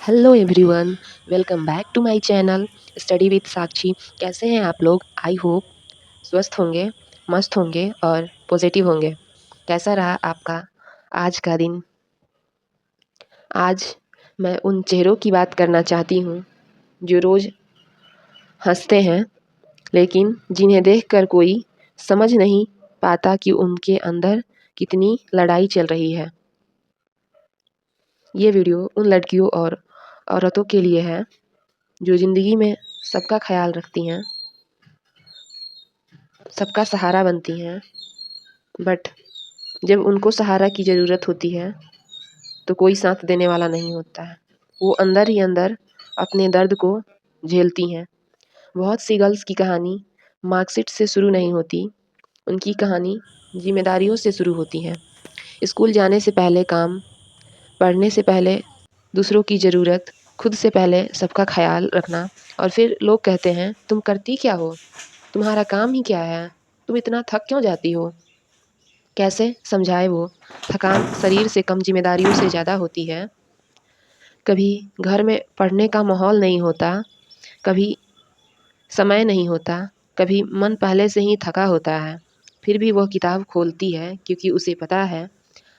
Hello everyone, welcome back to my channel study with Sakshi. कैसे हैं आप लोग? आई होप स्वस्थ होंगे, मस्त होंगे और पॉजिटिव होंगे। कैसा रहा आपका आज का दिन? आज मैं उन चेहरों की बात करना चाहती हूँ जो रोज़ हंसते हैं, लेकिन जिन्हें देखकर कोई समझ नहीं पाता कि उनके अंदर कितनी लड़ाई चल रही है। ये वीडियो उन लड़कियों और औरतों के लिए है जो ज़िंदगी में सबका ख्याल रखती हैं, सबका सहारा बनती हैं, बट जब उनको सहारा की ज़रूरत होती है तो कोई साथ देने वाला नहीं होता है। वो अंदर ही अंदर अपने दर्द को झेलती हैं। बहुत सी गर्ल्स की कहानी मार्कशीट से शुरू नहीं होती, उनकी कहानी जिम्मेदारियों से शुरू होती है। स्कूल जाने से पहले काम, पढ़ने से पहले दूसरों की ज़रूरत, खुद से पहले सबका ख्याल रखना। और फिर लोग कहते हैं, तुम करती क्या हो? तुम्हारा काम ही क्या है? तुम इतना थक क्यों जाती हो? कैसे समझाए वो? थकान शरीर से कम जिम्मेदारियों से ज़्यादा होती है। कभी घर में पढ़ने का माहौल नहीं होता, कभी समय नहीं होता, कभी मन पहले से ही थका होता है। फिर भी वह किताब खोलती है क्योंकि उसे पता है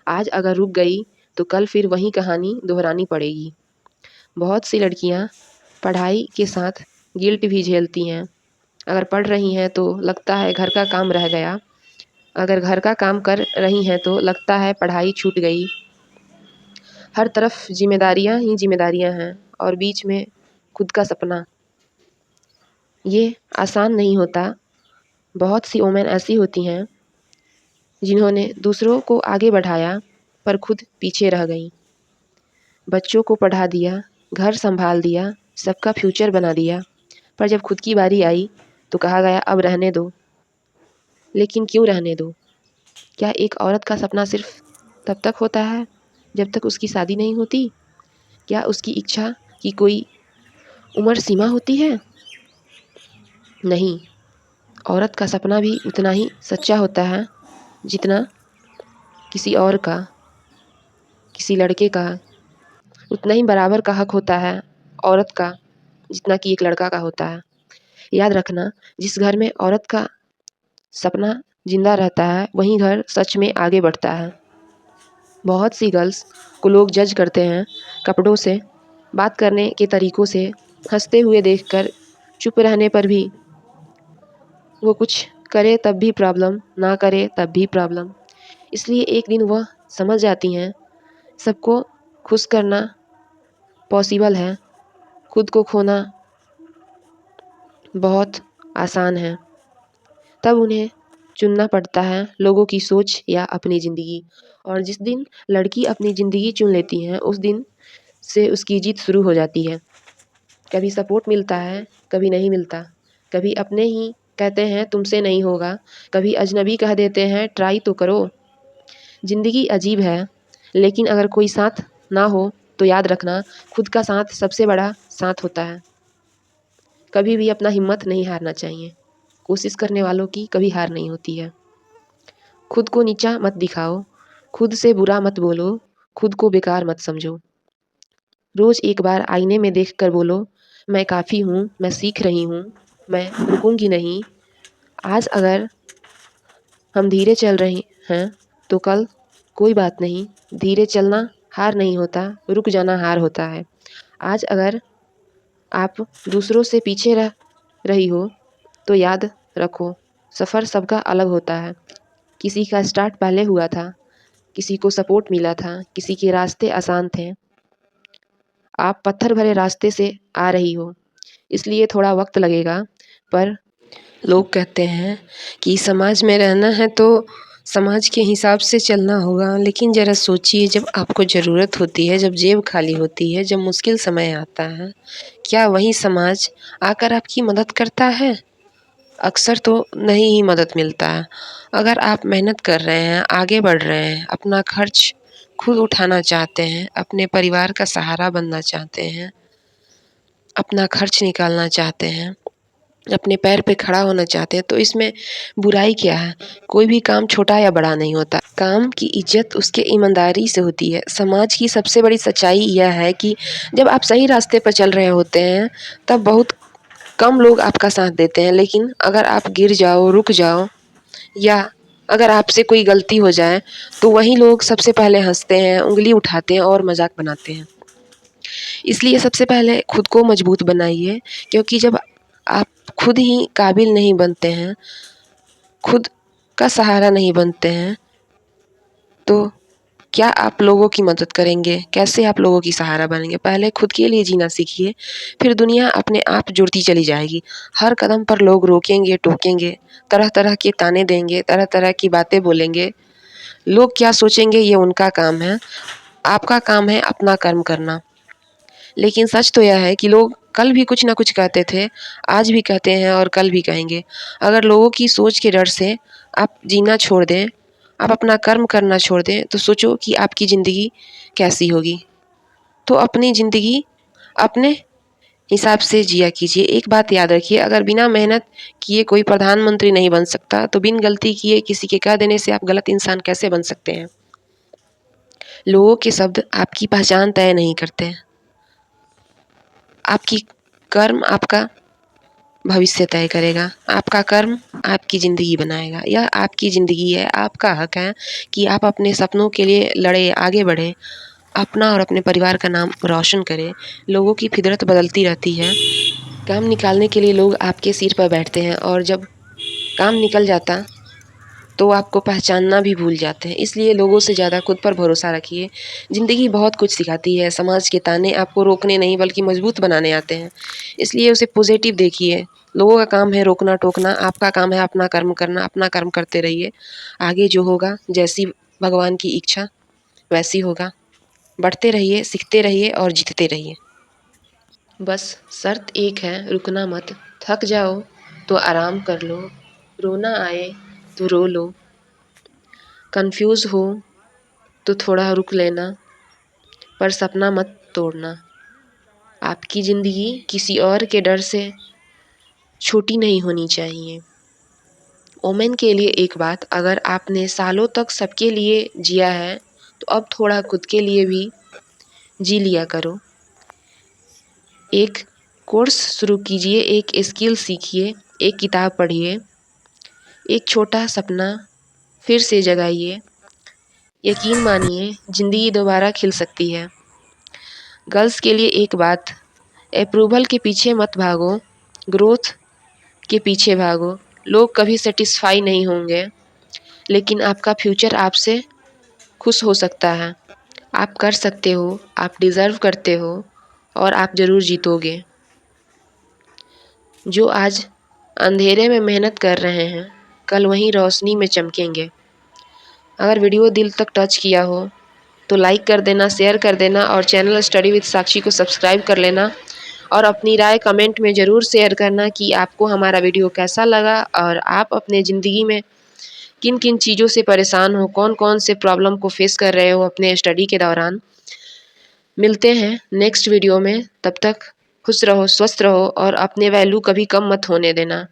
आज अगर रुक गई तो कल फिर वही कहानी दोहरानी पड़ेगी। बहुत सी लड़कियां पढ़ाई के साथ गिल्ट भी झेलती हैं। अगर पढ़ रही हैं तो लगता है घर का काम रह गया, अगर घर का काम कर रही हैं तो लगता है पढ़ाई छूट गई। हर तरफ जिम्मेदारियां ही जिम्मेदारियां हैं और बीच में खुद का सपना। ये आसान नहीं होता। बहुत सी वुमेन ऐसी होती हैं जिन्होंने दूसरों को आगे बढ़ाया पर खुद पीछे रह गईं। बच्चों को पढ़ा दिया, घर संभाल दिया, सबका फ्यूचर बना दिया, पर जब खुद की बारी आई तो कहा गया अब रहने दो। लेकिन क्यों रहने दो? क्या एक औरत का सपना सिर्फ तब तक होता है जब तक उसकी शादी नहीं होती? क्या उसकी इच्छा की कोई उम्र सीमा होती है? नहीं, औरत का सपना भी उतना ही सच्चा होता है जितना किसी और का, किसी लड़के का। उतना ही बराबर का हक होता है औरत का जितना कि एक लड़का का होता है। याद रखना, जिस घर में औरत का सपना जिंदा रहता है वहीं घर सच में आगे बढ़ता है। बहुत सी गर्ल्स को लोग जज करते हैं कपड़ों से, बात करने के तरीक़ों से, हंसते हुए देखकर। चुप रहने पर भी वो कुछ करे तब भी प्रॉब्लम, ना करे तब भी प्रॉब्लम। इसलिए एक दिन वह समझ जाती हैं सबको खुश करना पॉसिबल है, खुद को खोना बहुत आसान है। तब उन्हें चुनना पड़ता है लोगों की सोच या अपनी ज़िंदगी। और जिस दिन लड़की अपनी ज़िंदगी चुन लेती है उस दिन से उसकी जीत शुरू हो जाती है। कभी सपोर्ट मिलता है, कभी नहीं मिलता। कभी अपने ही कहते हैं तुमसे नहीं होगा, कभी अजनबी कह देते हैं ट्राई तो करो। ज़िंदगी अजीब है, लेकिन अगर कोई साथ ना हो तो याद रखना खुद का साथ सबसे बड़ा साथ होता है। कभी भी अपना हिम्मत नहीं हारना चाहिए। कोशिश करने वालों की कभी हार नहीं होती है। खुद को नीचा मत दिखाओ, खुद से बुरा मत बोलो, खुद को बेकार मत समझो। रोज़ एक बार आईने में देखकर बोलो, मैं काफ़ी हूँ, मैं सीख रही हूँ, मैं रुकूंगी नहीं। आज अगर हम धीरे चल रहे हैं तो कल कोई बात नहीं। धीरे चलना हार नहीं होता, रुक जाना हार होता है। आज अगर आप दूसरों से पीछे रह रही हो तो याद रखो सफ़र सबका अलग होता है। किसी का स्टार्ट पहले हुआ था, किसी को सपोर्ट मिला था, किसी के रास्ते आसान थे। आप पत्थर भरे रास्ते से आ रही हो, इसलिए थोड़ा वक्त लगेगा। पर लोग कहते हैं कि समाज में रहना है तो समाज के हिसाब से चलना होगा, लेकिन ज़रा सोचिए जब आपको ज़रूरत होती है, जब जेब खाली होती है, जब मुश्किल समय आता है, क्या वही समाज आकर आपकी मदद करता है? अक्सर तो नहीं ही मदद मिलता है। अगर आप मेहनत कर रहे हैं, आगे बढ़ रहे हैं, अपना खर्च खुद उठाना चाहते हैं, अपने परिवार का सहारा बनना चाहते हैं, अपना खर्च निकालना चाहते हैं, अपने पैर पे खड़ा होना चाहते हैं तो इसमें बुराई क्या है। कोई भी काम छोटा या बड़ा नहीं होता। काम की इज्जत उसके ईमानदारी से होती है। समाज की सबसे बड़ी सच्चाई यह है कि जब आप सही रास्ते पर चल रहे होते हैं तब बहुत कम लोग आपका साथ देते हैं, लेकिन अगर आप गिर जाओ, रुक जाओ या अगर आपसे कोई गलती हो जाए तो वही लोग सबसे पहले हँसते हैं, उँगली उठाते हैं और मज़ाक बनाते हैं। इसलिए सबसे पहले खुद को मजबूत बनाइए, क्योंकि जब आप खुद ही काबिल नहीं बनते हैं, खुद का सहारा नहीं बनते हैं, तो क्या आप लोगों की मदद करेंगे? कैसे आप लोगों की सहारा बनेंगे? पहले खुद के लिए जीना सीखिए, फिर दुनिया अपने आप जुड़ती चली जाएगी। हर कदम पर लोग रोकेंगे, टोकेंगे, तरह-तरह के ताने देंगे, तरह-तरह की बातें बोलेंगे। लोग क्या सोचेंगे ये उनका काम है, आपका काम है अपना कर्म करना। लेकिन सच तो यह है कि लोग कल भी कुछ न कुछ कहते थे, आज भी कहते हैं और कल भी कहेंगे। अगर लोगों की सोच के डर से आप जीना छोड़ दें, आप अपना कर्म करना छोड़ दें, तो सोचो कि आपकी ज़िंदगी कैसी होगी। तो अपनी ज़िंदगी अपने हिसाब से जिया कीजिए। एक बात याद रखिए, अगर बिना मेहनत किए कोई प्रधानमंत्री नहीं बन सकता, तो बिन गलती किए किसी के कह देने से आप गलत इंसान कैसे बन सकते हैं? लोगों के शब्द आपकी पहचान तय नहीं करते हैं। आपकी कर्म आपका भविष्य तय करेगा। आपका कर्म आपकी ज़िंदगी बनाएगा। यह आपकी ज़िंदगी है, आपका हक है कि आप अपने सपनों के लिए लड़ें, आगे बढ़ें, अपना और अपने परिवार का नाम रोशन करें। लोगों की फितरत बदलती रहती है। काम निकालने के लिए लोग आपके सिर पर बैठते हैं और जब काम निकल जाता तो आपको पहचानना भी भूल जाते हैं। इसलिए लोगों से ज़्यादा खुद पर भरोसा रखिए। ज़िंदगी बहुत कुछ सिखाती है। समाज के ताने आपको रोकने नहीं बल्कि मजबूत बनाने आते हैं। इसलिए उसे पॉजिटिव देखिए। लोगों का काम है रोकना टोकना, आपका काम है अपना कर्म करना। अपना कर्म करते रहिए। आगे जो होगा, जैसी भगवान की इच्छा वैसी होगा। बढ़ते रहिए, सीखते रहिए और जीतते रहिए। बस शर्त एक है, रुकना मत। थक जाओ तो आराम कर लो, रोना आए तो रो लो, कंफ्यूज हो तो थोड़ा रुक लेना, पर सपना मत तोड़ना। आपकी ज़िंदगी किसी और के डर से छोटी नहीं होनी चाहिए। ओमेन के लिए एक बात, अगर आपने सालों तक सबके लिए जिया है तो अब थोड़ा खुद के लिए भी जी लिया करो। एक कोर्स शुरू कीजिए, एक स्किल सीखिए, एक किताब पढ़िए, एक छोटा सपना फिर से जगाइए। यकीन मानिए ज़िंदगी दोबारा खिल सकती है। गर्ल्स के लिए एक बात, अप्रूवल के पीछे मत भागो, ग्रोथ के पीछे भागो। लोग कभी सेटिस्फाई नहीं होंगे, लेकिन आपका फ्यूचर आपसे खुश हो सकता है। आप कर सकते हो, आप डिज़र्व करते हो और आप ज़रूर जीतोगे। जो आज अंधेरे में मेहनत कर रहे हैं, कल वहीं रोशनी में चमकेंगे। अगर वीडियो दिल तक टच किया हो तो लाइक कर देना, शेयर कर देना और चैनल स्टडी विद साक्षी को सब्सक्राइब कर लेना और अपनी राय कमेंट में ज़रूर शेयर करना कि आपको हमारा वीडियो कैसा लगा और आप अपने ज़िंदगी में किन किन चीज़ों से परेशान हो, कौन कौन से प्रॉब्लम को फेस कर रहे हो अपने स्टडी के दौरान। मिलते हैं नेक्स्ट वीडियो में, तब तक खुश रहो, स्वस्थ रहो और अपने वैल्यू कभी कम मत होने देना।